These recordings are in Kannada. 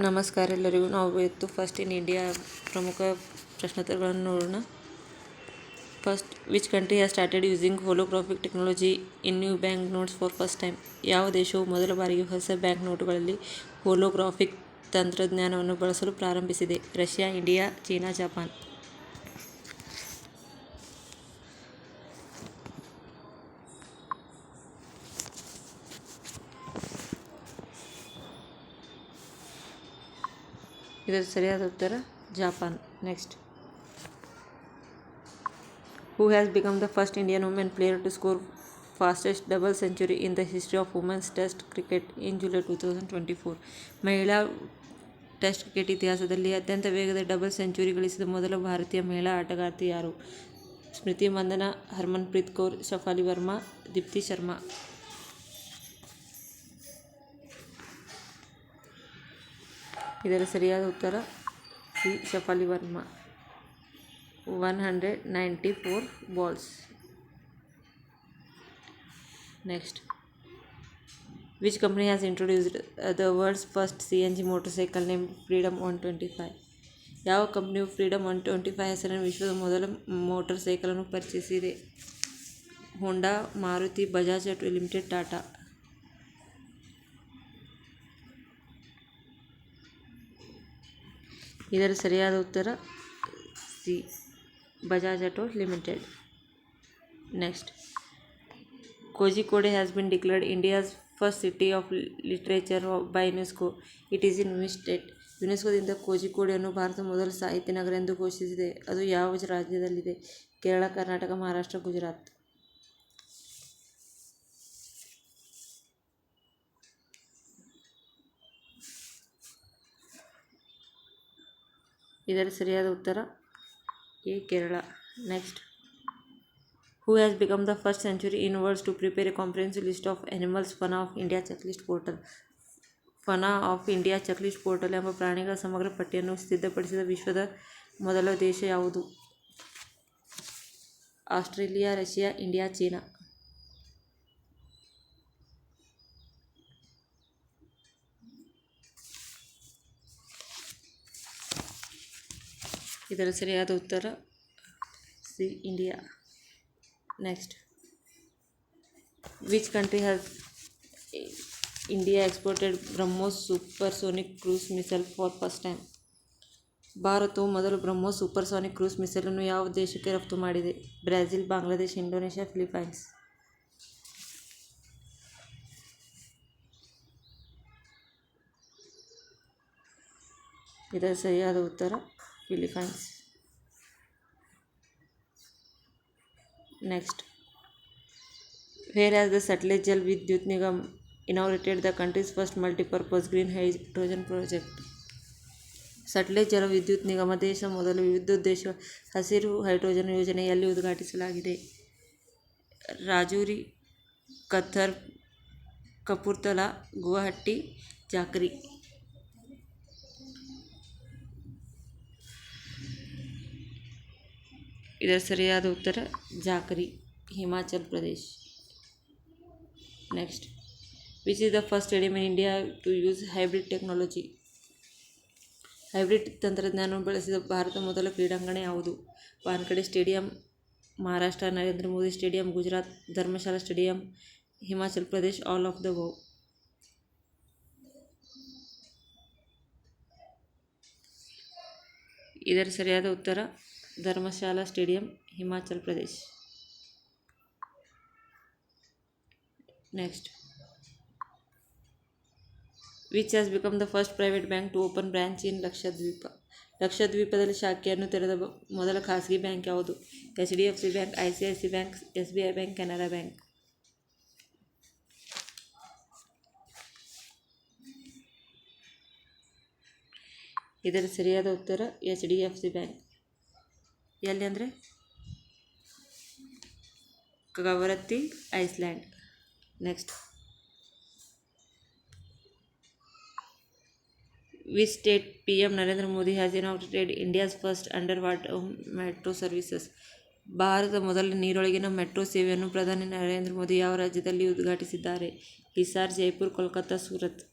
ನಮಸ್ಕಾರ ಎಲ್ಲರಿಗೂ. ನಾವು ಇವತ್ತು ಫಸ್ಟ್ ಇನ್ ಇಂಡಿಯಾ ಪ್ರಮುಖ ಪ್ರಶ್ನೋತ್ತರಗಳನ್ನು ನೋಡೋಣ. First, which country has started using holographic technology in new bank notes for first time? ಯಾವ ದೇಶವು ಮೊದಲ ಬಾರಿಗೆ ಹೊಸ ಬ್ಯಾಂಕ್ ನೋಟುಗಳಲ್ಲಿ ಹೋಲೋಗ್ರಾಫಿಕ್ ತಂತ್ರಜ್ಞಾನವನ್ನು ಬಳಸಲು ಪ್ರಾರಂಭಿಸಿದೆ? ರಷ್ಯಾ, ಇಂಡಿಯಾ, ಚೀನಾ, ಜಪಾನ್. ಇದರ ಸರಿಯಾದ ಉತ್ತರ Japan. Next, who has become the first Indian women player to score fastest double century in the history of women's test cricket in July 2024? ಮಹಿಳಾ ಟೆಸ್ಟ್ ಕ್ರಿಕೆಟ್ ಇತಿಹಾಸದಲ್ಲಿ ಅತ್ಯಂತ ವೇಗದ ಡಬಲ್ ಸೆಂಚುರಿ ಗಳಿಸಿದ ಮೊದಲ ಭಾರತೀಯ ಮಹಿಳಾ ಆಟಗಾರ್ತಿ ಯಾರು? ಸ್ಮೃತಿ ಮಂದನಾ, ಹರ್ಮನ್ಪ್ರೀತ್ ಕೌರ್, ಶಫಾಲಿ ವರ್ಮಾ, ದೀಪ್ತಿ ಶರ್ಮಾ. ಇದರ ಸರಿಯಾದ ಉತ್ತರ C. Shafali Verma. 194 balls. Next, which company has introduced the world's first CNG motorcycle named freedom 125? ಯಾವ ಕಂಪನಿಯು ಫ್ರೀಡಮ್ 125 ಹೆಸರಿನ ವಿಶ್ವದ ಮೊದಲ ಮೋಟಾರ್ ಸೈಕಲನ್ನು ಪರಿಚಯಿಸಿದೆ? Honda, Maruti, Bajaj auto limited, Tata. ಇದರ ಸರಿಯಾದ ಉತ್ತರ C. Bajaj auto limited. Next, Kozhikode has been declared India's first city of literature by UNESCO. It is in which state? ಯುನೆಸ್ಕೋದಿಂದ ಕೋಜಿಕೋಡೆಯನ್ನು ಭಾರತದ ಮೊದಲ ಸಾಹಿತ್ಯ ನಗರ ಎಂದು ಘೋಷಿಸಿದೆ. ಅದು ಯಾವ ರಾಜ್ಯದಲ್ಲಿದೆ? ಕೇರಳ, ಕರ್ನಾಟಕ, ಮಹಾರಾಷ್ಟ್ರ, ಗುಜರಾತ್. ಇದರ ಸರಿಯಾದ ಉತ್ತರ A. Kerala. Next, who has become the first century in world's to prepare a comprehensive list of animals fauna of India checklist portal? Fauna of India checklist portal ಎಂಬ ಪ್ರಾಣಿಗಳ ಸಮಗ್ರ ಪಟ್ಟಿಯನ್ನು ಸಿದ್ಧಪಡಿಸಿದ ವಿಶ್ವದ ಮೊದಲ ದೇಶ ಯಾವುದು? Australia, Russia, India, China. ಇದರ ಸರಿಯಾದ ಉತ್ತರ C. India. Next, which country has India exported BrahMos supersonic cruise missile for first time? ಭಾರತವು ಮೊದಲು ಬ್ರಹ್ಮೋಸ್ ಸೂಪರ್ಸಾನಿಕ್ ಕ್ರೂಸ್ ಮಿಸೈಲನ್ನು ಯಾವ ದೇಶಕ್ಕೆ ರಫ್ತು ಮಾಡಿದೆ? Brazil, Bangladesh, Indonesia, Philippines. ಇದರ ಸರಿಯಾದ ಉತ್ತರ Philippines. Next, where has the Satluj Jal Vidyut Nigam inaugurated the country's first multipurpose green hydrogen project? Satluj Jal Vidyut ನಿಗಮ ದೇಶದ ಮೊದಲ ವಿವಿಧೋದ್ದೇಶ ಹಸಿರು ಹೈಡ್ರೋಜನ್ ಯೋಜನೆ ಎಲ್ಲಿ ಉದ್ಘಾಟಿಸಲಾಗಿದೆ? ರಾಜೌರಿ, ಕಥರ್, ಕಪೂರ್ತಲಾ, ಗುವಾಹಟಿ, ಜಾಕರಿ. ಇದರ ಸರಿಯಾದ ಉತ್ತರ Jhakri, Himachal Pradesh. Next, which is the first stadium in India to use hybrid technology? Hybrid ತಂತ್ರಜ್ಞಾನವನ್ನು ಬಳಸಿದ ಭಾರತದ ಮೊದಲ ಕ್ರೀಡಾಂಗಣ ಯಾವುದು? Wankhede stadium, Maharashtra Narendra Modi stadium, Gujarat Dharamshala stadium, Himachal Pradesh all of the above. ಇದರ ಸರಿಯಾದ ಉತ್ತರ Dharamshala stadium, Himachal Pradesh. Next, which has become the first private bank to open branch in Lakshadweep? ಲಕ್ಷದ್ವೀಪದಲ್ಲಿ ಶಾಖೆಯನ್ನು ತೆರೆದ ಮೊದಲ ಖಾಸಗಿ ಬ್ಯಾಂಕ್ ಯಾವುದು? HDFC bank, ICICI bank, SBI bank, Canara bank. ಇದರ ಸರಿಯಾದ ಉತ್ತರ HDFC ಬ್ಯಾಂಕ್. ಎಲ್ಲಿ ಅಂದರೆ Kavaratti, island. Next, which state PM Narendra Modi has inaugurated India's first under water metro services? ಭಾರತದ ಮೊದಲ ನೀರೊಳಗಿನ ಮೆಟ್ರೋ ಸೇವೆಯನ್ನು ಪ್ರಧಾನಿ ನರೇಂದ್ರ ಮೋದಿ ಯಾವ ರಾಜ್ಯದಲ್ಲಿ ಉದ್ಘಾಟಿಸಿದ್ದಾರೆ? ಹಿಸಾರ್, ಜೈಪುರ್, ಕೋಲ್ಕತ್ತಾ, ಸೂರತ್.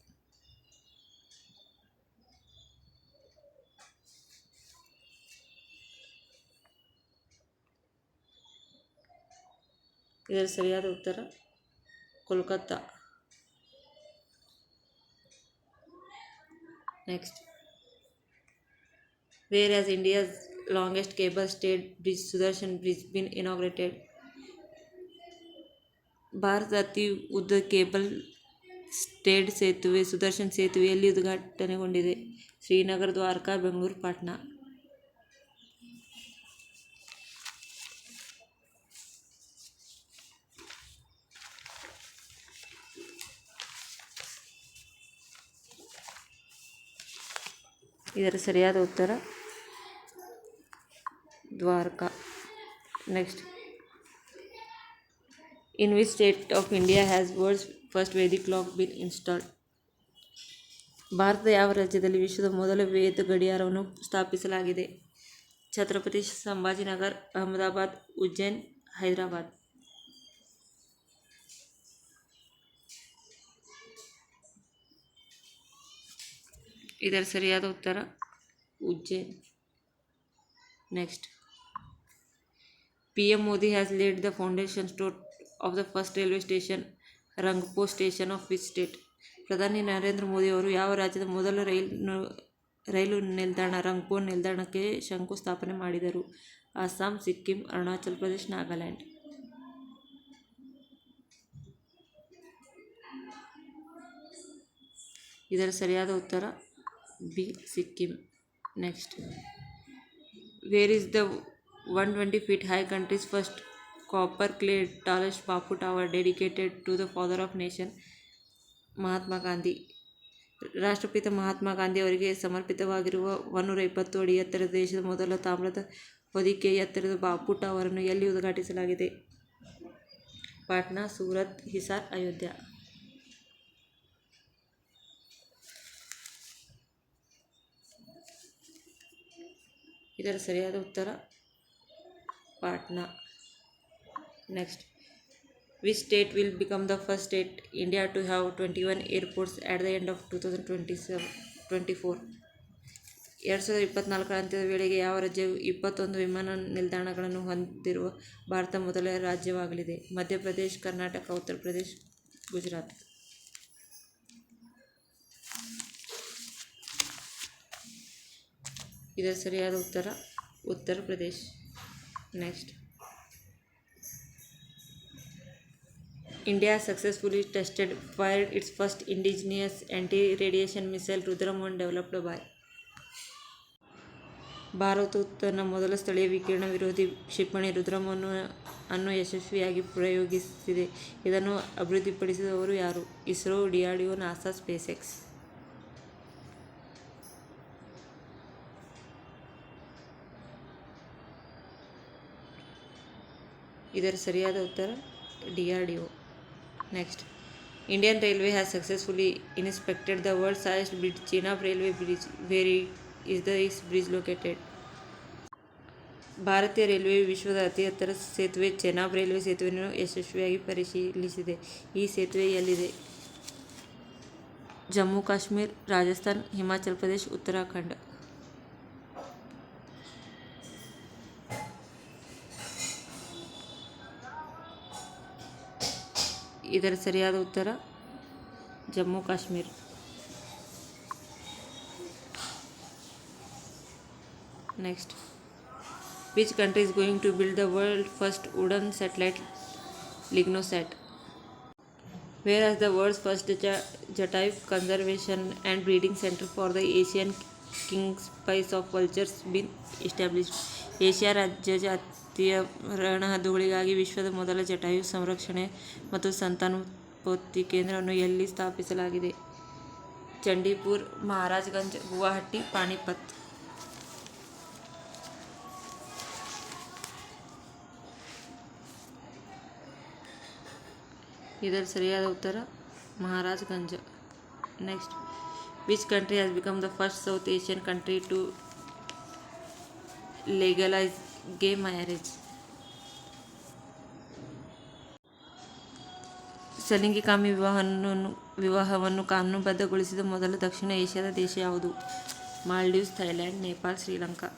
ಇದರ ಸರಿಯಾದ ಉತ್ತರ Kolkata. Next, where has India's longest cable stayed bridge Sudarshan bridge been inaugurated? ಭಾರತದ ಅತಿ ಉದ್ದ ಕೇಬಲ್ ಸ್ಟೇಡ್ ಸೇತುವೆ ಸುದರ್ಶನ್ ಸೇತುವೆ ಎಲ್ಲಿ ಉದ್ಘಾಟನೆಗೊಂಡಿದೆ? ಶ್ರೀನಗರ, ದ್ವಾರಕಾ, ಬೆಂಗಳೂರು, ಪಾಟ್ನಾ. ಇದರ ಸರಿಯಾದ ಉತ್ತರ Dwarka. Next, in which state of India has world's first Vedic clock been installed? ಭಾರತದ ಯಾವ ರಾಜ್ಯದಲ್ಲಿ ವಿಶ್ವದ ಮೊದಲ ವೇದ ಗಡಿಯಾರವನ್ನು ಸ್ಥಾಪಿಸಲಾಗಿದೆ? ಛತ್ರಪತಿ ಸಂಭಾಜಿನಗರ್, ಅಹಮದಾಬಾದ್, ಉಜ್ಜೈನ್, ಹೈದರಾಬಾದ್. ಇದರ ಸರಿಯಾದ ಉತ್ತರ Ujjain. Next, PM Modi has laid the foundation stone of the first railway station, Rangpo station of which state? ಪ್ರಧಾನಿ ನರೇಂದ್ರ ಮೋದಿ ಅವರು ಯಾವ ರಾಜ್ಯದ ಮೊದಲ ರೈಲು ನಿಲ್ದಾಣ ರಂಗ್ಪೋ ನಿಲ್ದಾಣಕ್ಕೆ ಶಂಕುಸ್ಥಾಪನೆ ಮಾಡಿದರು? ಅಸ್ಸಾಂ, ಸಿಕ್ಕಿಂ, ಅರುಣಾಚಲ್ ಪ್ರದೇಶ್, ನಾಗಾಲ್ಯಾಂಡ್. ಇದರ ಸರಿಯಾದ ಉತ್ತರ B, Sikkim. Next, where is the 120 feet high country's first copper clad tallest Bapu tower dedicated to the father of nation? Mahatma Gandhi. ರಾಷ್ಟ್ರಪಿತ ಮಹಾತ್ಮ ಗಾಂಧಿ ಅವರಿಗೆ ಸಮರ್ಪಿತವಾಗಿರುವ 120 ಅಡಿ ಎತ್ತರದ ದೇಶದ ಮೊದಲ ತಾಮ್ರದ ಹೊದಿಕೆ ಎತ್ತರದ ಬಾಪು ಟವರನ್ನು ಎಲ್ಲಿ ಉದ್ಘಾಟಿಸಲಾಗಿದೆ? ಪಾಟ್ನಾ, ಸೂರತ್, ಹಿಸಾರ್, ಅಯೋಧ್ಯ. ಇದರ ಸರಿಯಾದ ಉತ್ತರ Patna. Next, which state will become the first state India to have 21 airports at the end of 2024? 2024 ಅಂತ್ಯದ ವೇಳೆಗೆ ಯಾವ ರಾಜ್ಯವು 21 ವಿಮಾನ ನಿಲ್ದಾಣಗಳನ್ನು ಹೊಂದಿರುವ ಭಾರತ ಮೊದಲ ರಾಜ್ಯವಾಗಲಿದೆ? ಮಧ್ಯಪ್ರದೇಶ್, ಕರ್ನಾಟಕ, ಉತ್ತರ ಪ್ರದೇಶ್, ಗುಜರಾತ್. ಇದರ ಸರಿಯಾದ ಉತ್ತರ Uttar Pradesh. Next, India successfully tested fired its first indigenous anti-radiation missile Rudram one developed by? ಭಾರತವು ತನ್ನ ಮೊದಲ ಸ್ಥಳೀಯ ವಿಕಿರಣ ವಿರೋಧಿ ಕ್ಷಿಪಣಿ ರುದ್ರಮ್-1 ಅನ್ನು ಯಶಸ್ವಿಯಾಗಿ ಪ್ರಯೋಗಿಸಿದೆ. ಇದನ್ನು ಅಭಿವೃದ್ಧಿಪಡಿಸಿದವರು ಯಾರು? ISRO, DRDO, NASA, SpaceX. ಇದರ ಸರಿಯಾದ ಉತ್ತರ DRDO. Next, Indian railway has successfully inspected the world's highest bridge, Chenab railway bridge. Where is this bridge located? ಭಾರತೀಯ ರೈಲ್ವೆಯು ವಿಶ್ವದ ಅತಿ ಎತ್ತರ ಸೇತುವೆ ಚೆನಾಬ್ ರೈಲ್ವೆ ಸೇತುವೆಯನ್ನು ಯಶಸ್ವಿಯಾಗಿ ಪರಿಶೀಲಿಸಿದೆ. ಈ ಸೇತುವೆ ಎಲ್ಲಿದೆ? ಜಮ್ಮು ಕಾಶ್ಮೀರ್, ರಾಜಸ್ಥಾನ್, ಹಿಮಾಚಲ್ ಪ್ರದೇಶ್, ಉತ್ತರಾಖಂಡ್. ಇದರ ಸರಿಯಾದ ಉತ್ತರ Jammu Kashmir. Next, which country is going to build the world first wooden satellite LignoSat? Where has the world's first Jatayu conservation and breeding center for the Asian king spice of vultures been established? Asia ರಾಜ್ಯ ಜಾತಿಯ ರಣಹದ್ದುಗಳಿಗಾಗಿ ವಿಶ್ವದ ಮೊದಲ ಜಟಾಯು ಸಂರಕ್ಷಣೆ ಮತ್ತು ಸಂತಾನೋತ್ಪತ್ತಿ ಕೇಂದ್ರವನ್ನು ಎಲ್ಲಿ ಸ್ಥಾಪಿಸಲಾಗಿದೆ? ಚಂಡೀಪುರ್, ಮಹಾರಾಜಗಂಜ್, ಗುವಾಹಟಿ, ಪಾಣಿಪತ್. ಇದರ ಸರಿಯಾದ ಉತ್ತರ Maharajganj. Next, which country has become the first south Asian country to legalise gay marriage? ಸಲಿಂಗಿಕಾಮಿ ವಿವಾಹವನ್ನು ಕಾನೂನುಬದ್ಧಗೊಳಿಸಿದ ಮೊದಲ ದಕ್ಷಿಣ ಏಷ್ಯಾದ ದೇಶ ಯಾವುದು? ಮಾಲ್ಡೀವ್ಸ್, ಥೈಲ್ಯಾಂಡ್, ನೇಪಾಳ, ಶ್ರೀಲಂಕಾ.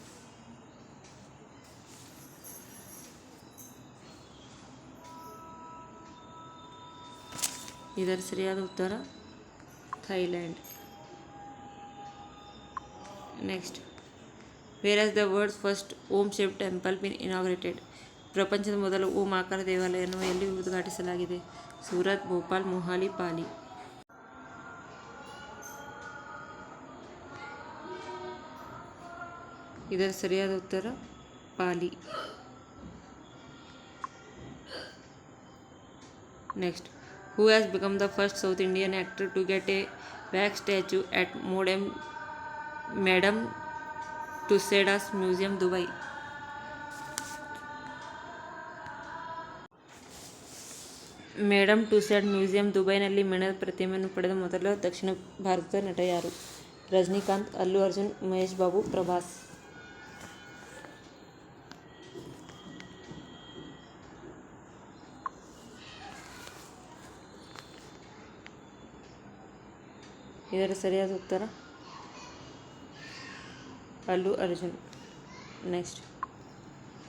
ಇದರ ಸರಿಯಾದ ಉತ್ತರ Thailand. Next, where has the world's first Om shape temple been inaugurated? ಪ್ರಪಂಚದ ಮೊದಲ ಓಂ ಆಕಾರ ದೇವಾಲಯವನ್ನು ಎಲ್ಲಿ ಉದ್ಘಾಟಿಸಲಾಗಿದೆ? ಸೂರತ್, ಭೋಪಾಲ್, ಮೊಹಾಲಿ, ಪಾಲಿ. ಇದರ ಸರಿಯಾದ ಉತ್ತರ Pali. Next, who has become the first south Indian actor to get a wax statue at Madame Tussauds museum, Dubai? Madame Tussauds museum ದುಬೈನಲ್ಲಿ ಮೇಣದ ಪ್ರತಿಮೆಯನ್ನು ಪಡೆದ ಮೊದಲ ದಕ್ಷಿಣ ಭಾರತದ ನಟ ಯಾರು? ರಜನಿಕಾಂತ್, ಅಲ್ಲು ಅರ್ಜುನ್, ಮಹೇಶ್ ಬಾಬು, ಪ್ರಭಾಸ್? ಇದರ ಸರಿಯಾದ ಉತ್ತರ Allu Arjun. Next,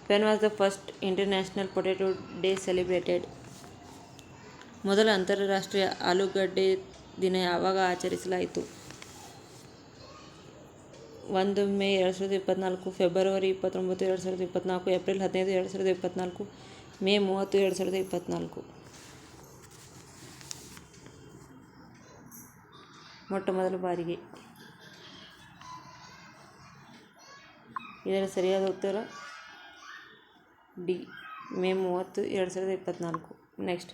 when was the first international potato day celebrated? ಮೊದಲ ಅಂತಾರಾಷ್ಟ್ರೀಯ ಆಲೂಗಡ್ಡೆ ದಿನ ಯಾವಾಗ ಆಚರಿಸಲಾಯಿತು? 1 ಮೇ 2024, ಫೆಬ್ರವರಿ 29, 2024, ಏಪ್ರಿಲ್ 15, 2024, ಮೇ 30, 2024? ಮೊಟ್ಟ ಮೊದಲ ಬಾರಿಗೆ. ಇದರ ಸರಿಯಾದ ಉತ್ತರ D, May 30, 2024. Next,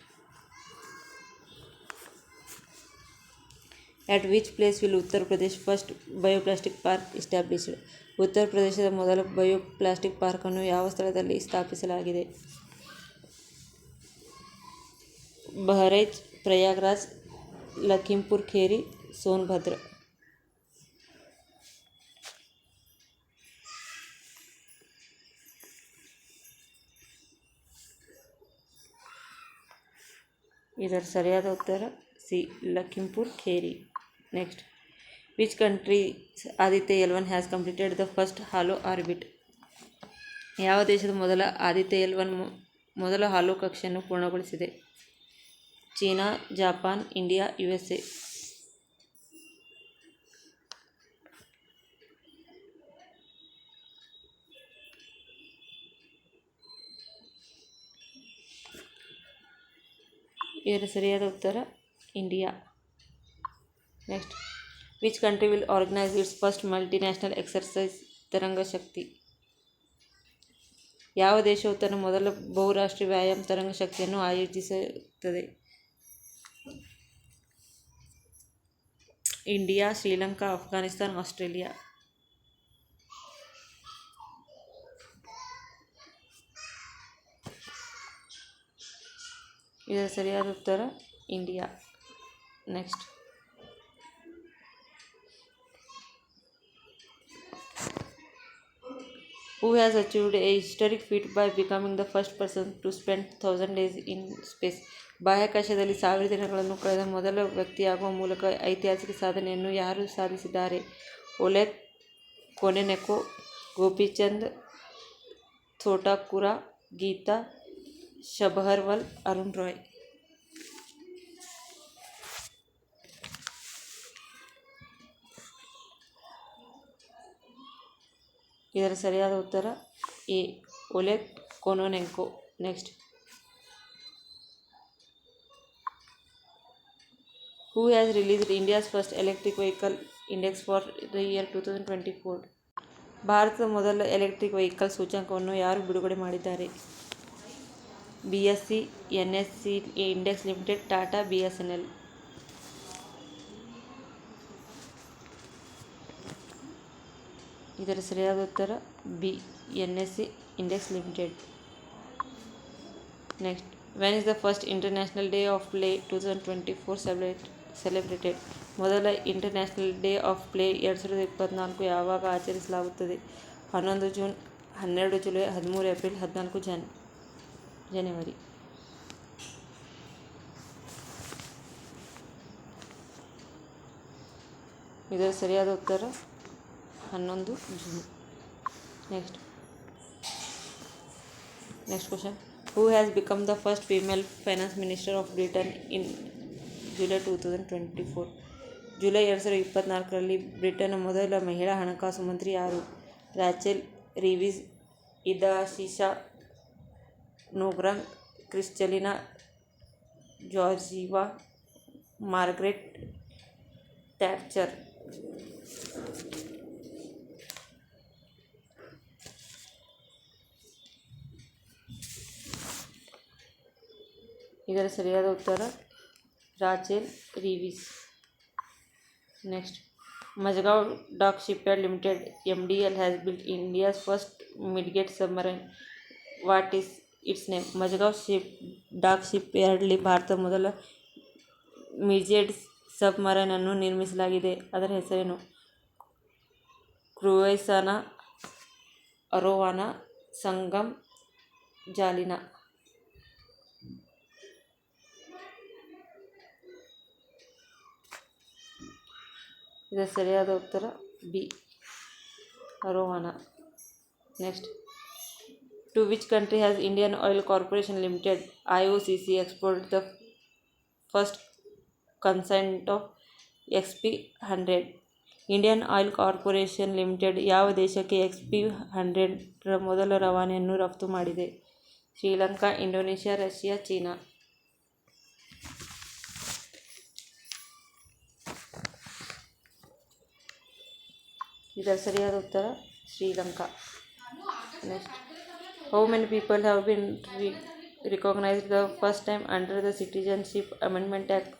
at which place will Uttar Pradesh first bioplastic park established? ಉತ್ತರ ಪ್ರದೇಶದ ಮೊದಲ ಬಯೋಪ್ಲಾಸ್ಟಿಕ್ ಪಾರ್ಕ್ ಅನ್ನು ಯಾವ ಸ್ಥಳದಲ್ಲಿ ಸ್ಥಾಪಿಸಲಾಗಿದೆ? ಬಹರೈಚ್, ಪ್ರಯಾಗ್ರಾಜ್, ಲಖೀಂಪುರ್ ಖೇರಿ, ಸೋನ್ಭದ್ರ? ಇದರ ಸರಿಯಾದ ಉತ್ತರ C, Lakhimpur Kheri. Next, which countries Aditya L1 has completed the first halo orbit? ಯಾವ ದೇಶದ ಆದಿತ್ಯ L1 ಮೊದಲ ಹಾಲೋ ಕಕ್ಷೆಯನ್ನು ಪೂರ್ಣಗೊಳಿಸಿದೆ? China, Japan, India, USA? ಇದರ ಸರಿಯಾದ ಉತ್ತರ India. Next, which country will organise its first multinational exercise Tarang Shakti? ಯಾವ ದೇಶವು ತನ್ನ ಮೊದಲ ಬಹುರಾಷ್ಟ್ರೀಯ ವ್ಯಾಯಾಮ ತರಂಗ ಶಕ್ತಿಯನ್ನು ಆಯೋಜಿಸುತ್ತದೆ? India, Sri Lanka, Afghanistan, Australia? ಇದರ ಸರಿಯಾದ ಉತ್ತರ India. Next, who has achieved a historic feat by becoming the first person to spend 1000 days in space? ಬಾಹ್ಯಾಕಾಶದಲ್ಲಿ 1000 ದಿನಗಳನ್ನು ಕಳೆದ ಮೊದಲ ವ್ಯಕ್ತಿಯಾಗುವ ಮೂಲಕ ಐತಿಹಾಸಿಕ ಸಾಧನೆಯನ್ನು ಯಾರು ಸಾಧಿಸಿದ್ದಾರೆ? ಒಲೆಗ್ ಕೊನೆನೆಕೊ, ಗೋಪಿಚಂದ್ ಥೋಟಾಕುರ, ಗೀತಾ ಶಬರ್ವಾಲ್, ಅರುಣ್ ರಾಯ್? ಇದರ ಸರಿಯಾದ ಉತ್ತರ A, Oleg Kononenko. Next, who has released India's first electric vehicle index for the year 2024? ಭಾರತದ ಮೊದಲ ಎಲೆಕ್ಟ್ರಿಕ್ ವೆಹಿಕಲ್ ಸೂಚ್ಯಂಕವನ್ನು ಯಾರು ಬಿಡುಗಡೆ ಮಾಡಿದ್ದಾರೆ? BSE, NSE index limited, Tata, BSNL? ಇದರ ಸರಿಯಾದ ಉತ್ತರ B, NSE index limited. Next, when is the first international day of play 2024 celebrated? ಮೊದಲ ಇಂಟರ್ನ್ಯಾಷನಲ್ ಡೇ ಆಫ್ ಪ್ಲೇ 2024 ಯಾವಾಗ ಆಚರಿಸಲಾಗುತ್ತದೆ? 11 ಜೂನ್, 12 ಜುಲೈ, 13 ಏಪ್ರಿಲ್, 14 ಜನವರಿ? ಇದರ ಸರಿಯಾದ ಉತ್ತರ 11 June. Next question, who has become the first female finance minister of Britain July 2024. July 2024ರಲ್ಲಿ ಬ್ರಿಟನ್ನ ಮೊದಲ ಮಹಿಳಾ ಹಣಕಾಸು ಮಂತ್ರಿ ಯಾರು? Rachel Reeves, Idashisha Nongrang, Kristalina Georgieva, Margaret Thatcher. ಇದರ ಸರಿಯಾದ ಉತ್ತರ Rachel Reeves. Next, Mazagon dock shipyard limited MDL has built India's first midget submarine. What is its name? Mazagon dock ಶಿಪ್ಯಾರ್ಡ್ಲಿ ಭಾರತದ ಮೊದಲ ಮಿಡ್ಗೇಜ್ ಸಬ್ಮರೈನ್ ಅನ್ನು ನಿರ್ಮಿಸಲಾಗಿದೆ. ಅದರ ಹೆಸರೇನು? ಕ್ರೂಯೆಸ್ಸಾನ, ಅರೋವಾನ, ಸಂಗಮ್, ಜಾಲಿನಾ. ಇದರ ಸರಿಯಾದ ಉತ್ತರ B, Arowana. Next, to which country has Indian oil corporation limited IOCC exported the first consignment of XP100? Indian oil corporation limited ಯಾವ ದೇಶಕ್ಕೆ XP100 ಮೊದಲ ರವಾನೆಯನ್ನು ರಫ್ತು ಮಾಡಿದೆ? Sri Lanka, Indonesia, Russia, China. ಇದರ ಸರಿಯಾದ ಉತ್ತರ Sri Lanka. Next, how many people have been recognised the first time under the citizenship amendment act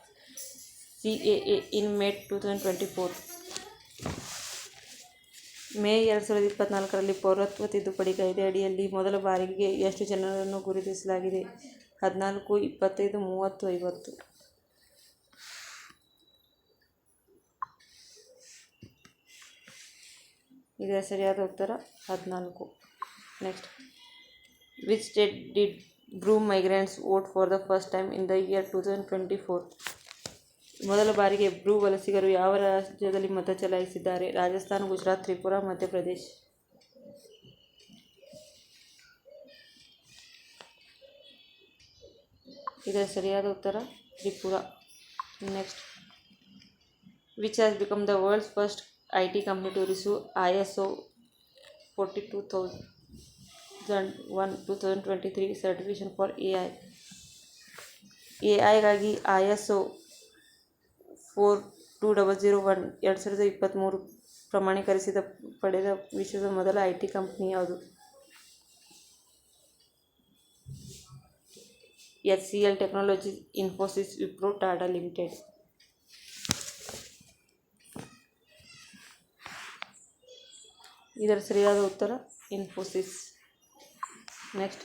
CAA in May 2024? May 2024ರಲ್ಲಿ ಪೌರತ್ವ ತಿದ್ದುಪಡಿ ಕಾಯ್ದೆ ಅಡಿಯಲ್ಲಿ ಮೊದಲ ಬಾರಿಗೆ ಎಷ್ಟು ಜನರನ್ನು ಗುರುತಿಸಲಾಗಿದೆ? 14, 25, 30, 50. ಇದರ ಸರಿಯಾದ ಉತ್ತರ 14. Next, which state did Bru migrants vote for the first time in the year 2024? ಮೊದಲ ಬಾರಿಗೆ ಬ್ರೂ ವಲಸಿಗರು ಯಾವ ರಾಜ್ಯದಲ್ಲಿ ಮತ ಚಲಾಯಿಸಿದ್ದಾರೆ? ರಾಜಸ್ಥಾನ, ಗುಜರಾತ್, ತ್ರಿಪುರಾ, ಮಧ್ಯಪ್ರದೇಶ್. ಇದರ ಸರಿಯಾದ ಉತ್ತರ Tripura. Next, which has become the world's first IT company to receive ISO 42001:2023 certification for AI? ಗಾಗಿ ISO 42001:2023 ಪ್ರಮಾಣೀಕರಿಸಿದ ಪಡೆದ ವಿಶ್ವದ ಮೊದಲ IT ಕಂಪನಿ ಯಾವುದು? HCL technologies, Infosys, Wipro, Tata limited. ಇದರ ಸರಿಯಾದ ಉತ್ತರ Infosys. Next,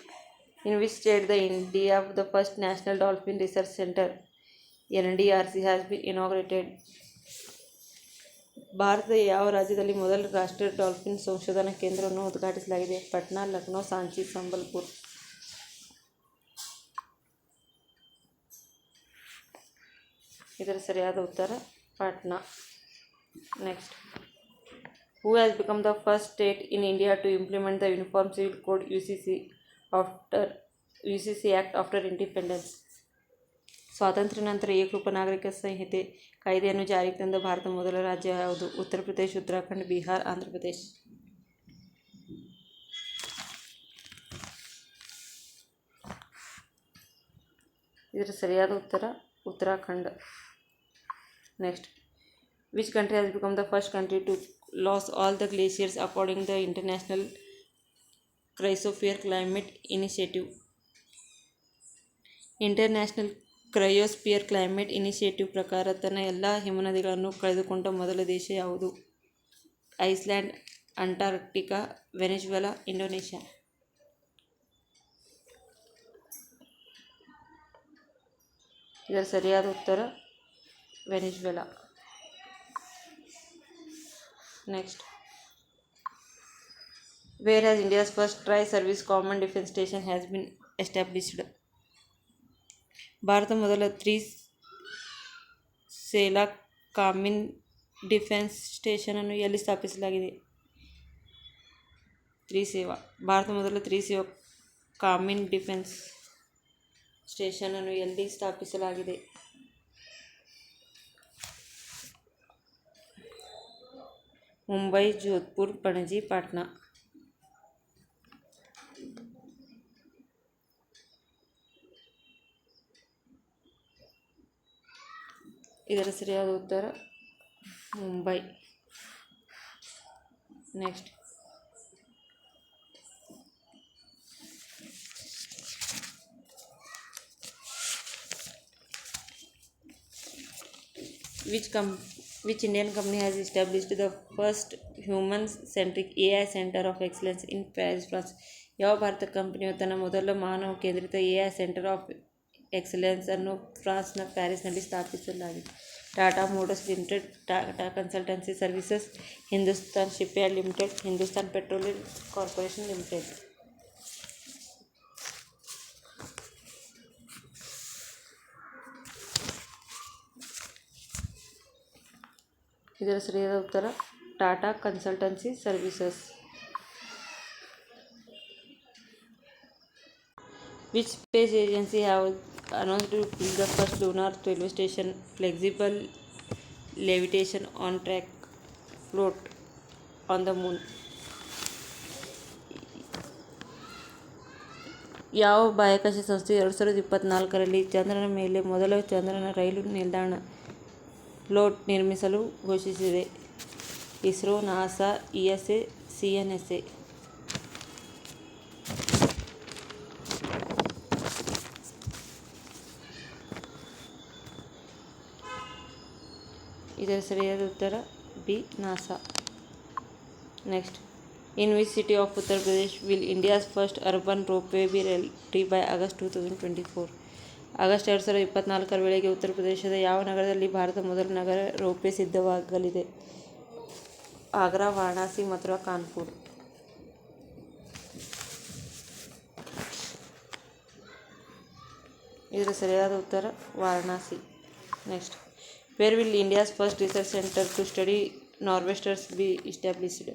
in which state the India the first national dolphin research centre NDRC has been inaugurated? ಭಾರತದ ಯಾವ ರಾಜ್ಯದಲ್ಲಿ ಮೊದಲ ರಾಷ್ಟ್ರೀಯ ಡಾಲ್ಫಿನ್ ಸಂಶೋಧನಾ ಕೇಂದ್ರವನ್ನು ಉದ್ಘಾಟಿಸಲಾಗಿದೆ? ಪಟ್ನಾ, ಲಕ್ನೋ, ಸಾಂಚಿ, ಸಂಬಲ್ಪುರ್. ಇದರ ಸರಿಯಾದ ಉತ್ತರ Patna. Next, who has become the first state in India to implement the Uniform Civil Code UCC Act after independence? ಸ್ವಾತಂತ್ರ್ಯ ನಂತರ ಏಕರೂಪ ನಾಗರಿಕ ಸಂಹಿತೆ ಕಾಯ್ದೆಯನ್ನು ಜಾರಿಗೆ ತಂದ ಭಾರತದ ಮೊದಲ ರಾಜ್ಯ ಯಾವುದು? ಉತ್ತರ ಪ್ರದೇಶ್, ಉತ್ತರಾಖಂಡ್, ಬಿಹಾರ್, ಆಂಧ್ರ ಪ್ರದೇಶ್. ಇದರ ಸರಿಯಾದ ಉತ್ತರ Uttarakhand. Next, which country has become the first country to lose all the glaciers according to the International Cryosphere Climate Initiative? International cryosphere climate initiative ಪ್ರಕಾರ ತನ್ನ ಎಲ್ಲ ಹಿಮನದಿಗಳನ್ನು ಕಳೆದುಕೊಂಡ ಮೊದಲ ದೇಶ ಯಾವುದು? Iceland, Antarctica, Venezuela, Indonesia. ಇದರ ಸರಿಯಾದ ಉತ್ತರ Venezuela. Next, where has India's first tri service common defence station has been established? ಭಾರತ ಮೊದಲ ತ್ರಿಸೇನಾ ಕಾಮಿನ್ ಡಿಫೆನ್ಸ್ ಸ್ಟೇಷನ್ ಅನ್ನು ಎಲ್ಲಿ ಸ್ಥಾಪಿಸಲಾಗಿದೆ? ಭಾರತ ಮೊದಲ ತ್ರಿಸೇನಾ ಕಾಮಿನ್ ಡಿಫೆನ್ಸ್ ಸ್ಟೇಷನ್ ಅನ್ನು ಎಲ್ಲಿ ಸ್ಥಾಪಿಸಲಾಗಿದೆ? ಮುಂಬೈ, ಜೋಧ್ಪುರ್, ಪಣಜಿ, ಪಾಟ್ನಾ. ಇದರ ಸರಿಯಾದ ಉತ್ತರ Mumbai. Next, which Indian company has established the first human-centric AI Center of Excellence in Paris, France? ಯಾವ ಭಾರತ ಕಂಪನಿಯು ತನ್ನ ಮೊದಲ ಮಾನವ ಕೇಂದ್ರಿತ AI ಸೆಂಟರ್ ಆಫ್ ಎಕ್ಸಲೆನ್ಸ್ ಅನ್ನು ಫ್ರಾನ್ಸ್ನ ಪ್ಯಾರಿಸ್ನಲ್ಲಿ ಸ್ಥಾಪಿಸಲಾಗಿದೆ? Tata motors limited, Tata consultancy services, Hindustan shipyard limited, Hindustan petroleum corporation limited. ಇದರ ಸರಿಯಾದ ಉತ್ತರ Tata consultancy services. Which space agency have announced to build the first lunar railway station flexible levitation on track float on the moon? ಯಾವ ಬಾಹ್ಯಾಕಾಶ ಸಂಸ್ಥೆಯು 2024ರಲ್ಲಿ ಚಂದ್ರನ ಮೇಲೆ ಮೊದಲ ಚಂದ್ರನ ರೈಲು ನಿಲ್ದಾಣ ಫ್ಲೋಟ್ ನಿರ್ಮಿಸಲು ಘೋಷಿಸಿದೆ? ISRO, NASA, ESA, CNSA. ಇದರ ಸರಿಯಾದ ಉತ್ತರ B, NASA. Next, in which city of Uttar Pradesh will India's first urban ropeway be ready by August 2024? August 2024 ವೇಳೆಗೆ ಉತ್ತರ ಪ್ರದೇಶದ ಯಾವ ನಗರದಲ್ಲಿ ಭಾರತದ ಮೊದಲ ನಗರ ರೋಪ್ವೇ ಸಿದ್ಧವಾಗಲಿದೆ? ಆಗ್ರಾ, ವಾರಣಾಸಿ, ಮಥುರಾ, ಕಾನ್ಪುರ್. ಇದರ ಸರಿಯಾದ ಉತ್ತರ Varanasi. Next, where will India's first research centre to study nor'westers be established?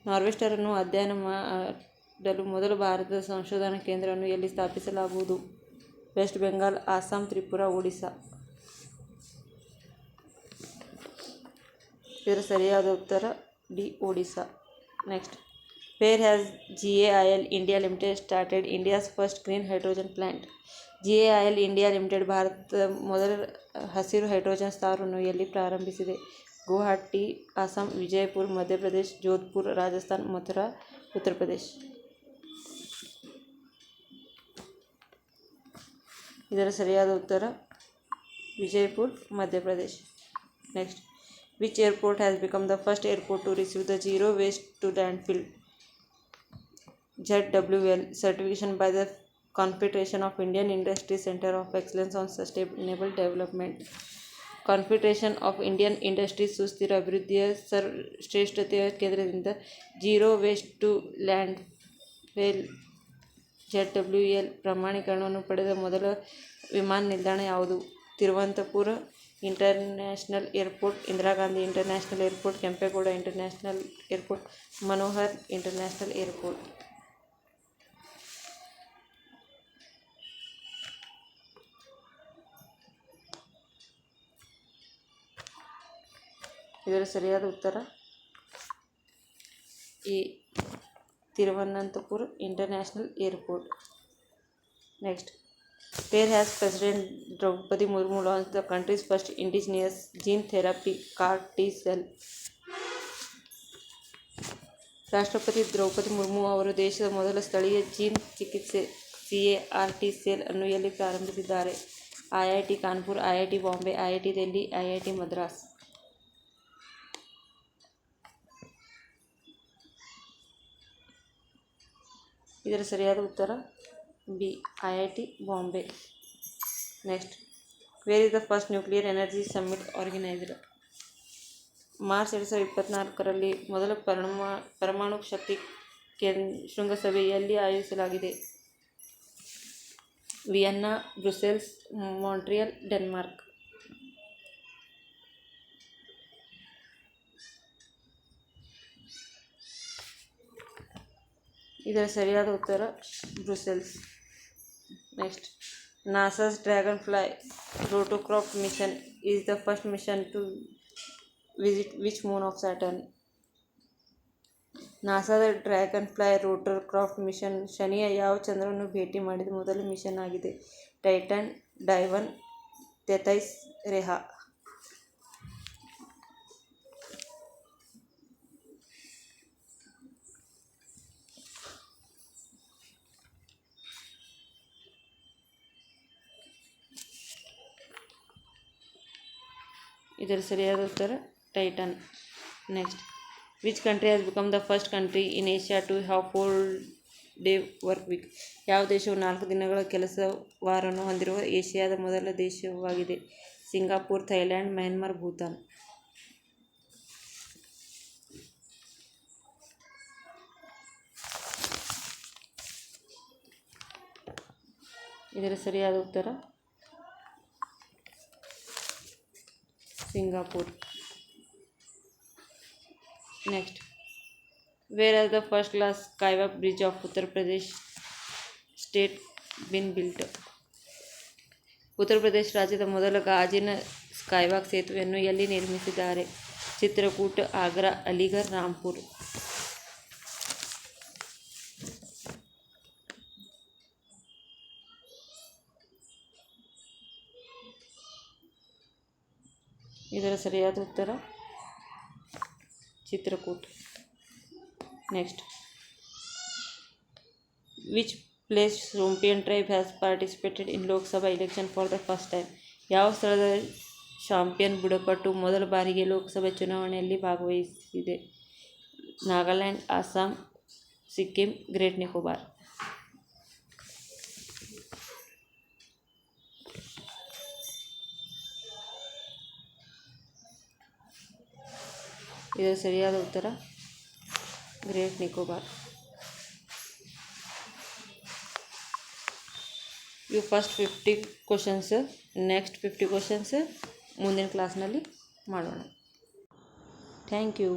ನಾರ್ವೆಸ್ಟರನ್ನು ಅಧ್ಯಯನ ಮಾಡಲು ಮೊದಲ ಭಾರತದ ಸಂಶೋಧನಾ ಕೇಂದ್ರವನ್ನು ಎಲ್ಲಿ ಸ್ಥಾಪಿಸಲಾಗುವುದು? ವೆಸ್ಟ್ ಬೆಂಗಾಲ್, ಅಸ್ಸಾಂ, ತ್ರಿಪುರಾ, ಒಡಿಶಾ. ಇದರ ಸರಿಯಾದ ಉತ್ತರ D, Odisha. Next, where has GAIL India limited started India's first green hydrogen plant? GAIL India limited ಭಾರತದ ಮೊದಲ ಹಸಿರು ಹೈಡ್ರೋಜನ್ ಸ್ಥಾವರವನ್ನು ಎಲ್ಲಿ ಪ್ರಾರಂಭಿಸಿದೆ? ಗುವಾಹಟಿ, ಅಸ್ಸಾಂ, ವಿಜಯಪುರ, ಮಧ್ಯಪ್ರದೇಶ್, ಜೋಧ್ಪುರ್, ರಾಜಸ್ಥಾನ್, ಮಥುರಾ, ಉತ್ತರ ಪ್ರದೇಶ್. ಇದರ ಸರಿಯಾದ ಉತ್ತರ Vijayapura, Madhya Pradesh. Next, which airport has become the first airport to receive the zero waste to landfill ZWL certification by the Confederation of Indian Industries Center of Excellence on Sustainable Development? Confederation of Indian industries ಸುಸ್ಥಿರ ಅಭಿವೃದ್ಧಿಯ ಶ್ರೇಷ್ಠತೆಯ ಕೇಂದ್ರದಿಂದ zero waste to landfill ZWL ಪ್ರಮಾಣೀಕರಣವನ್ನು ಪಡೆದ ಮೊದಲ ವಿಮಾನ ನಿಲ್ದಾಣ ಯಾವುದು? Thiruvananthapuram international airport, Indira Gandhi international airport, Kempegowda international airport, Manohar international airport. ಇದರ ಸರಿಯಾದ ಉತ್ತರ A, Thiruvananthapuram international airport. Next, where has president Droupadi Murmu launch the country's first indigenous gene therapy CAR-T-cell? ರಾಷ್ಟ್ರಪತಿ ದ್ರೌಪದಿ ಮುರ್ಮು ಅವರು ದೇಶದ ಮೊದಲ ಸ್ಥಳೀಯ ಜೀನ್ ಚಿಕಿತ್ಸೆ CAR-T-cell ಅನ್ನು ಎಲ್ಲಿ ಪ್ರಾರಂಭಿಸಿದ್ದಾರೆ? IIT Kanpur, IIT Bombay, IIT Delhi, IIT Madras. ಇದರ ಸರಿಯಾದ ಉತ್ತರ B, IIT Bombay. Next, where is the first nuclear energy summit organised? March 2024ರಲ್ಲಿ ಮೊದಲ ಪರಮಾಣು ಶಕ್ತಿ ಶೃಂಗಸಭೆ ಎಲ್ಲಿ ಆಯೋಜಿಸಲಾಗಿದೆ? Vienna, Brussels, Montreal, Denmark. ಇದರ ಸರಿಯಾದ ಉತ್ತರ Brussels. Next, NASA's Dragonfly rotorcraft mission is the first mission to visit which moon of Saturn? ನಾಸಾದ Dragonfly rotorcraft mission ಶನಿಯ ಯಾವ ಚಂದ್ರವನ್ನು ಭೇಟಿ ಮಾಡಿದ ಮೊದಲ ಮಿಷನ್ ಆಗಿದೆ? Titan, Dione, Tethys, Rhea. ಇದರ ಸರಿಯಾದ ಉತ್ತರ tighten. Next, which country has become the first country in Asia to have 4-day work week? ಯಾವ ದೇಶವು 4 ದಿನಗಳ ಕೆಲಸ ವಾರವನ್ನು ಹೊಂದಿರುವ ಏಷ್ಯಾದ ಮೊದಲ ದೇಶವಾಗಿದೆ? Singapore, Thailand, Myanmar, Bhutan. ಇದರ ಸರಿಯಾದ ಉತ್ತರ Singapore. Next, where has the first class skywalk bridge of Uttar Pradesh state bin built? Uttar Pradesh ರಾಜ್ಯದ ಮೊದಲ ಗಾಜಿನ ಸ್ಕೈವಾಕ್ ಸೇತುವೆಯನ್ನು ಎಲ್ಲಿ ನಿರ್ಮಿಸಿದ್ದಾರೆ? ಚಿತ್ರಕೂಟ, ಆಗ್ರಾ, ಅಲಿಗಢ್, ರಾಂಪುರ್. ಇದರ ಸರಿಯಾದ ಉತ್ತರ Chitrakoot. Next, which place Shompen tribe has participated in Lok Sabha election for the first time? ಯಾವ ಸ್ಥಳದ ಶಾಂಪಿಯನ್ ಬುಡಕಟ್ಟು ಮೊದಲ ಬಾರಿಗೆ ಲೋಕಸಭೆ ಚುನಾವಣೆಯಲ್ಲಿ ಭಾಗವಹಿಸಿದೆ? ನಾಗಾಲ್ಯಾಂಡ್, ಅಸ್ಸಾಂ, ಸಿಕ್ಕಿಂ, ಗ್ರೇಟ್ ನಿಕೋಬಾರ್. ಇದರ ಸರಿಯಾದ ಉತ್ತರ ಗ್ರೇಟ್ ನಿಕೋಬಾರ್. ಇವು ಫಸ್ಟ್ 50 ಕ್ವಶನ್ಸ್. ನೆಕ್ಸ್ಟ್ 50 ಕ್ವಶನ್ಸ್ ಮುಂದಿನ ಕ್ಲಾಸ್ನಲ್ಲಿ ಮಾಡೋಣ. Thank you.